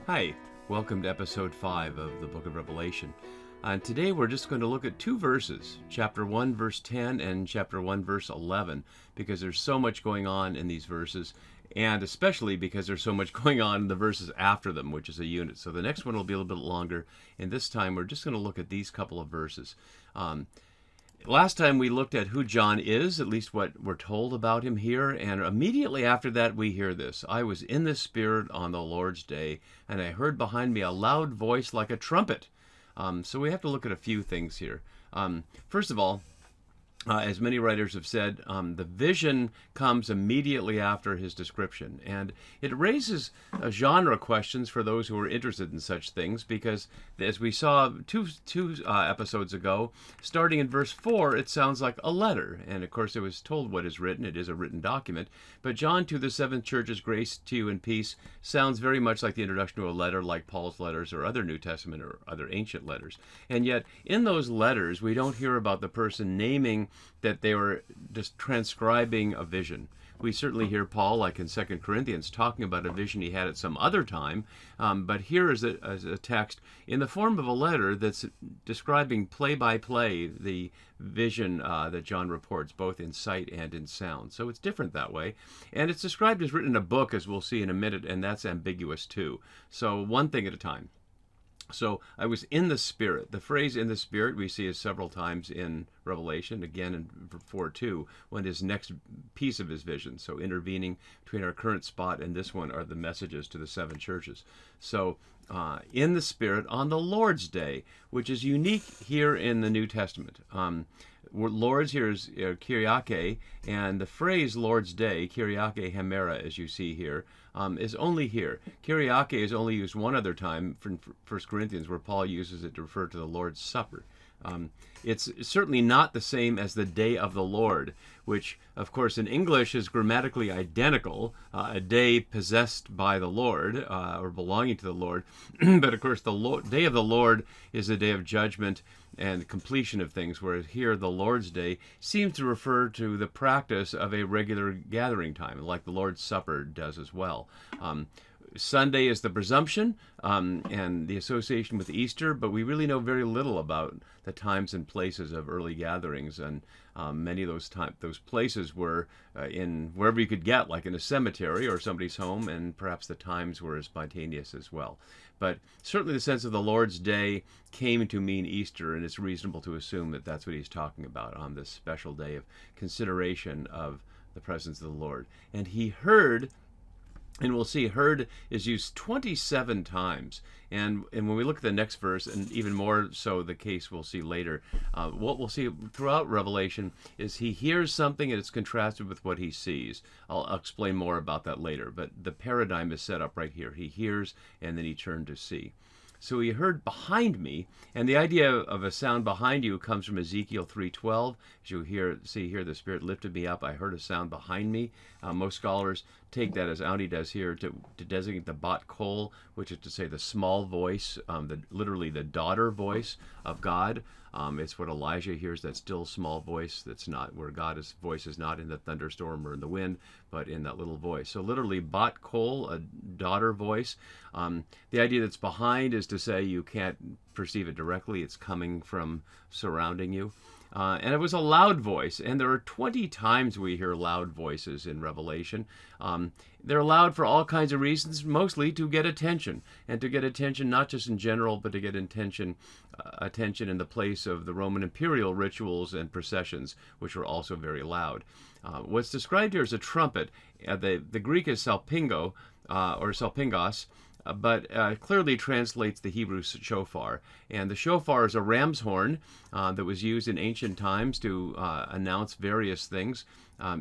Hi, welcome to episode 5 of the book of Revelation. Today we're just going to look at two verses, chapter 1 verse 10 and chapter 1 verse 11, because there's so much going on in these verses, and especially because there's so much going on in the verses after them, which is a unit. So the next one will be a little bit longer, and this time we're just going to look at these couple of verses. Last time we looked at who John is, at least what we're told about him here, and immediately after that we hear this. I was in the Spirit on the Lord's day, and I heard behind me a loud voice like a trumpet. So we have to look at a few things here. First of all, as many writers have said, the vision comes immediately after his description. And it raises genre questions for those who are interested in such things, because as we saw two episodes ago, starting in verse 4, it sounds like a letter. And of course, it was told what is written. It is a written document. But John to the seven churches, grace to you and peace, sounds very much like the introduction to a letter, like Paul's letters or other New Testament or other ancient letters. And yet, in those letters, we don't hear about the person naming that they were just transcribing a vision. We certainly hear Paul, like in 2 Corinthians, talking about a vision he had at some other time, but here is a text in the form of a letter that's describing play by play the vision that John reports, both in sight and in sound. So it's different that way. And it's described as written in a book, as we'll see in a minute, and that's ambiguous too. So one thing at a time. So I was in the Spirit. The phrase in the Spirit we see is several times in Revelation, again in 4:2, when his next piece of his vision. So intervening between our current spot and this one are the messages to the seven churches. So in the Spirit on the Lord's day, which is unique here in the New Testament. Lord's here is Kyriake, and the phrase Lord's Day, Kyriake Hemera, as you see here, is only here. Kyriake is only used one other time from 1 Corinthians, where Paul uses it to refer to the Lord's Supper. It's certainly not the same as the Day of the Lord, which, of course, in English is grammatically identical, a day possessed by the Lord, or belonging to the Lord. But, of course, the Day of the Lord is a day of judgment and completion of things, whereas here the Lord's Day seems to refer to the practice of a regular gathering time, like the Lord's Supper does as well. Sunday is the presumption and the association with Easter, but we really know very little about the times and places of early gatherings, and many of those places were in wherever you could get, like in a cemetery or somebody's home, and perhaps the times were spontaneous as well. But certainly the sense of the Lord's Day came to mean Easter, and it's reasonable to assume that that's what he's talking about on this special day of consideration of the presence of the Lord. And he heard. And we'll see heard is used 27 times. And when we look at the next verse, and even more so the case we'll see later, what we'll see throughout Revelation is he hears something and it's contrasted with what he sees. I'll explain more about that later, but the paradigm is set up right here. He hears and then he turned to see. So he heard behind me, and the idea of a sound behind you comes from Ezekiel 3:12. As you see here, the Spirit lifted me up. I heard a sound behind me. Most scholars take that, as Audi does here, to designate the bat kol, which is to say the small voice, literally the daughter voice of God. It's what Elijah hears, that still small voice that's not where God's voice is not in the thunderstorm or in the wind, but in that little voice. So literally bat kol, a daughter voice. The idea that's behind is to say you can't perceive it directly. It's coming from surrounding you. And it was a loud voice, and there are 20 times we hear loud voices in Revelation. They're loud for all kinds of reasons, mostly to get attention, and to get attention not just in general, but to get attention in the place of the Roman imperial rituals and processions, which were also very loud. What's described here is a trumpet. The Greek is salpingo, or salpingos, but clearly translates the Hebrew shofar. And the shofar is a ram's horn that was used in ancient times to announce various things.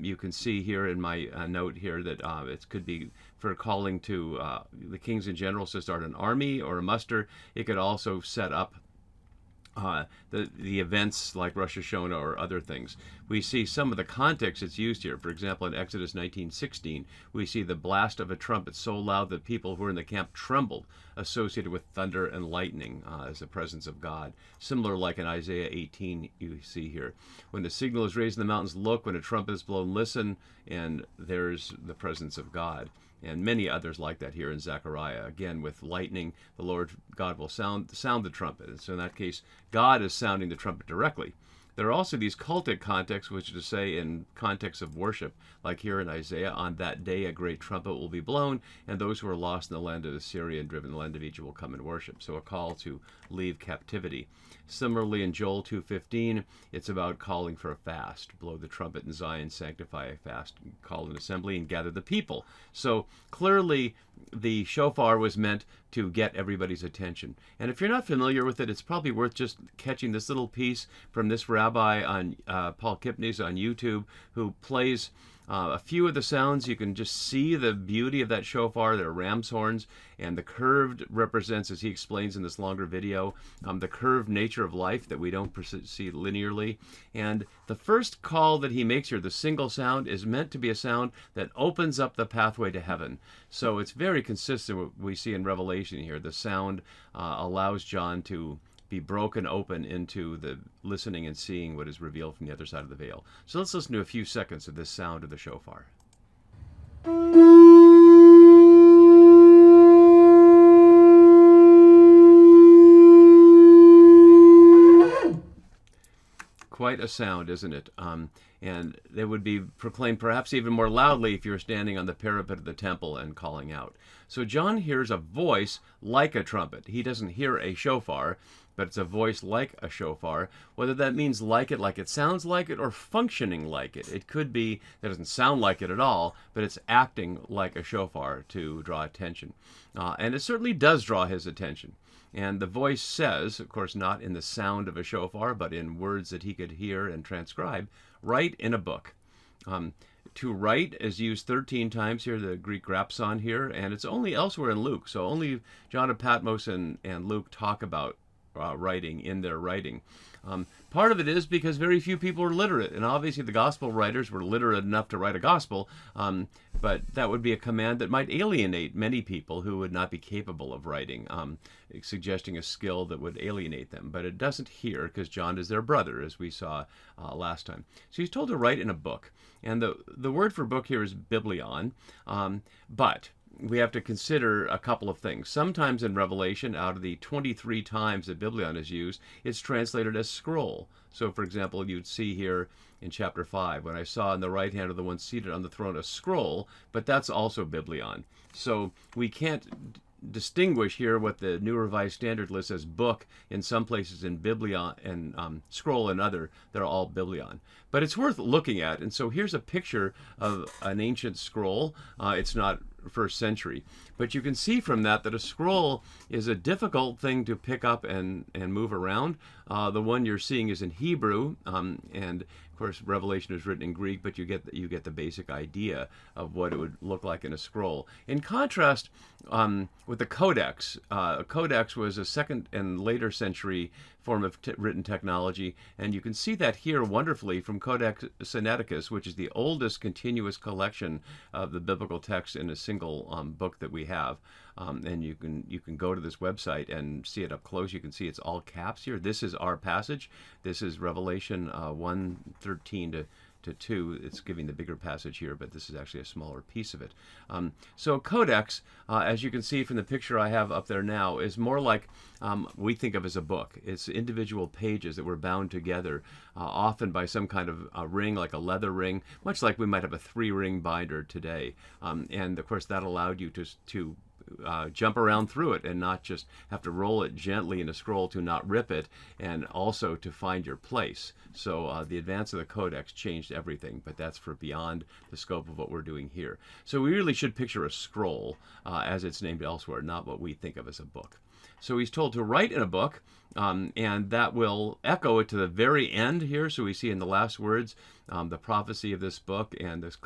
You can see here in my note here that it could be for calling to the kings and generals to start an army or a muster. It could also set up the events like Rosh Hashanah or other things. We see some of the context it's used here. For example, in Exodus 19:16, we see the blast of a trumpet so loud that people who were in the camp trembled, associated with thunder and lightning as the presence of God. Similar, like in Isaiah 18, you see here. When the signal is raised in the mountains, look. When a trumpet is blown, listen. And there's the presence of God. and many others like that here in Zechariah. Again, with lightning, the Lord God will sound the trumpet. And so in that case, God is sounding the trumpet directly. There are also these cultic contexts, which is to say in context of worship, like here in Isaiah, on that day a great trumpet will be blown, and those who are lost in the land of Assyria and driven in the land of Egypt will come and worship. So a call to leave captivity. Similarly, in Joel 2:15, it's about calling for a fast. Blow the trumpet in Zion, sanctify a fast, call an assembly, and gather the people. So clearly, the shofar was meant to get everybody's attention. And if you're not familiar with it, it's probably worth just catching this little piece from this rabbi on Paul Kipnis on YouTube, who plays a few of the sounds. You can just see the beauty of that shofar. They're ram's horns, and the curved represents, as he explains in this longer video, the curved nature of life that we don't see linearly. And the first call that he makes here, the single sound, is meant to be a sound that opens up the pathway to heaven. So it's very consistent with what we see in Revelation here. The sound allows John to be broken open into the listening and seeing what is revealed from the other side of the veil. So let's listen to a few seconds of this sound of the shofar. Quite a sound, isn't it? And they would be proclaimed perhaps even more loudly if you were standing on the parapet of the temple and calling out. So John hears a voice like a trumpet. He doesn't hear a shofar, but it's a voice like a shofar. Whether that means like it sounds like it, or functioning like it. It could be that it doesn't sound like it at all, but it's acting like a shofar to draw attention. And it certainly does draw his attention. And the voice says, of course not in the sound of a shofar, but in words that he could hear and transcribe, write in a book. To write is used 13 times here, the Greek grapson here, and it's only elsewhere in Luke. So only John of Patmos and Luke talk about writing in their writing. Part of it is because very few people are literate, and obviously the gospel writers were literate enough to write a gospel, but that would be a command that might alienate many people who would not be capable of writing, suggesting a skill that would alienate them. But it doesn't here, because John is their brother, as we saw last time. So he's told to write in a book, and the word for book here is biblion, but we have to consider a couple of things. Sometimes in Revelation, out of the 23 times that biblion is used, it's translated as scroll. So, for example, you'd see here in chapter 5, when I saw in the right hand of the one seated on the throne a scroll, but that's also biblion. So we can't distinguish here what the New Revised Standard lists as book in some places, in biblion and scroll in other. They're all biblion. But it's worth looking at. And so here's a picture of an ancient scroll. It's not first century, but you can see from that a scroll is a difficult thing to pick up and move around. The one you're seeing is in Hebrew, and of course Revelation is written in Greek, but you get the basic idea of what it would look like in a scroll. In contrast, with the Codex, a Codex was a second and later century form of written technology, and you can see that here wonderfully from Codex Sinaiticus, which is the oldest continuous collection of the biblical text in a single book that we have. And you can go to this website and see it up close. You can see it's all caps here. This is our passage. This is Revelation 1:13 to 2. It's giving the bigger passage here, but this is actually a smaller piece of it. So Codex, as you can see from the picture I have up there now, is more like we think of as a book. It's individual pages that were bound together, often by some kind of a ring, like a leather ring, much like we might have a 3-ring binder today. And of course that allowed you to jump around through it and not just have to roll it gently in a scroll to not rip it, and also to find your place. So the advance of the Codex changed everything, but that's for beyond the scope of what we're doing here. So we really should picture a scroll as it's named elsewhere, not what we think of as a book. So he's told to write in a book, and that will echo it to the very end here. So we see in the last words the prophecy of this book and this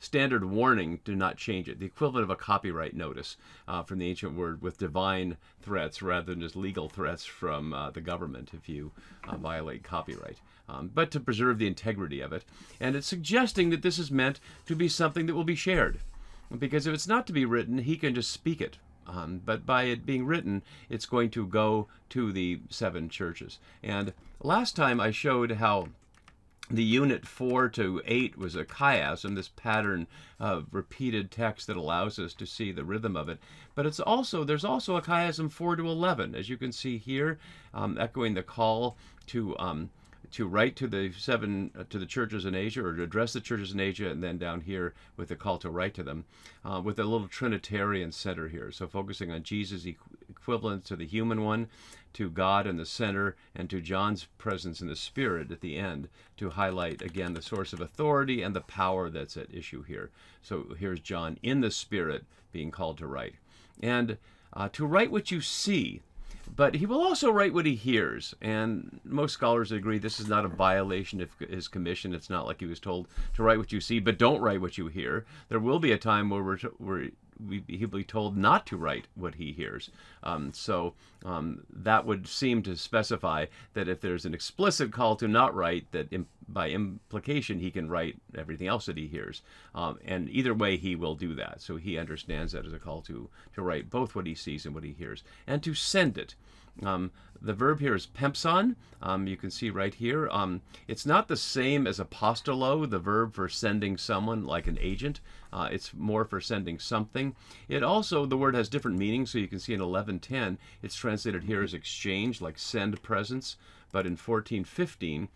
standard warning, do not change it. The equivalent of a copyright notice from the ancient word, with divine threats rather than just legal threats from the government if you violate copyright. But to preserve the integrity of it. And it's suggesting that this is meant to be something that will be shared. Because if it's not to be written, he can just speak it. But by it being written, it's going to go to the 7 churches. And last time I showed how The unit 4 to 8 was a chiasm, this pattern of repeated text that allows us to see the rhythm of it. But there's also a chiasm 4 to 11, as you can see here, echoing the call to write to the churches in Asia, or to address the churches in Asia, and then down here with the call to write to them, with a little Trinitarian center here. So focusing on Jesus' equivalent to the human one, to God in the center, and to John's presence in the Spirit at the end, to highlight again the source of authority and the power that's at issue here. So here's John in the Spirit being called to write, and to write what you see. But he will also write what he hears, and most scholars agree this is not a violation of his commission. It's not like he was told to write what you see, but don't write what you hear. There will be a time where he'll be told not to write what he hears. That would seem to specify that if there's an explicit call to not write, that by implication he can write everything else that he hears. And either way, he will do that. So he understands that as a call to write both what he sees and what he hears, and to send it. The verb here is pempson. You can see right here. It's not the same as apostolo, the verb for sending someone like an agent. It's more for sending something. It also, the word has different meanings. So you can see in 11:10, it's translated here as exchange, like send presents. But in 14:15,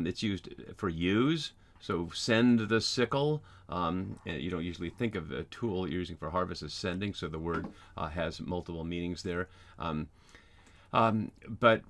it's used for use. So send the sickle. You don't usually think of a tool you're using for harvest as sending. So the word has multiple meanings there. But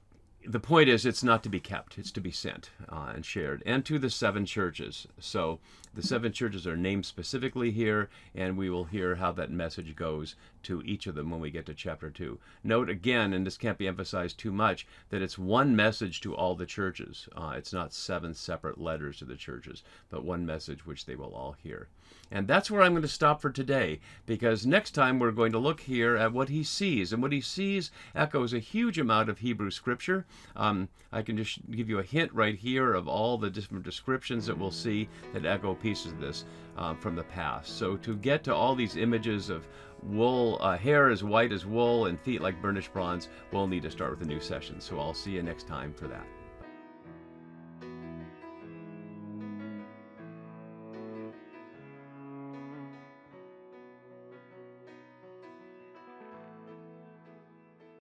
the point is, it's not to be kept. It's to be sent and shared. And to the 7 churches. So the 7 churches are named specifically here, and we will hear how that message goes to each of them when we get to chapter 2. Note again, and this can't be emphasized too much, that it's one message to all the churches. It's not 7 separate letters to the churches, but one message which they will all hear. And that's where I'm going to stop for today, because next time we're going to look here at what he sees. And what he sees echoes a huge amount of Hebrew scripture. I can just give you a hint right here of all the different descriptions that we'll see that echo pieces of this from the past. So to get to all these images of wool, hair as white as wool and feet like burnished bronze, we'll need to start with a new session. So I'll see you next time for that.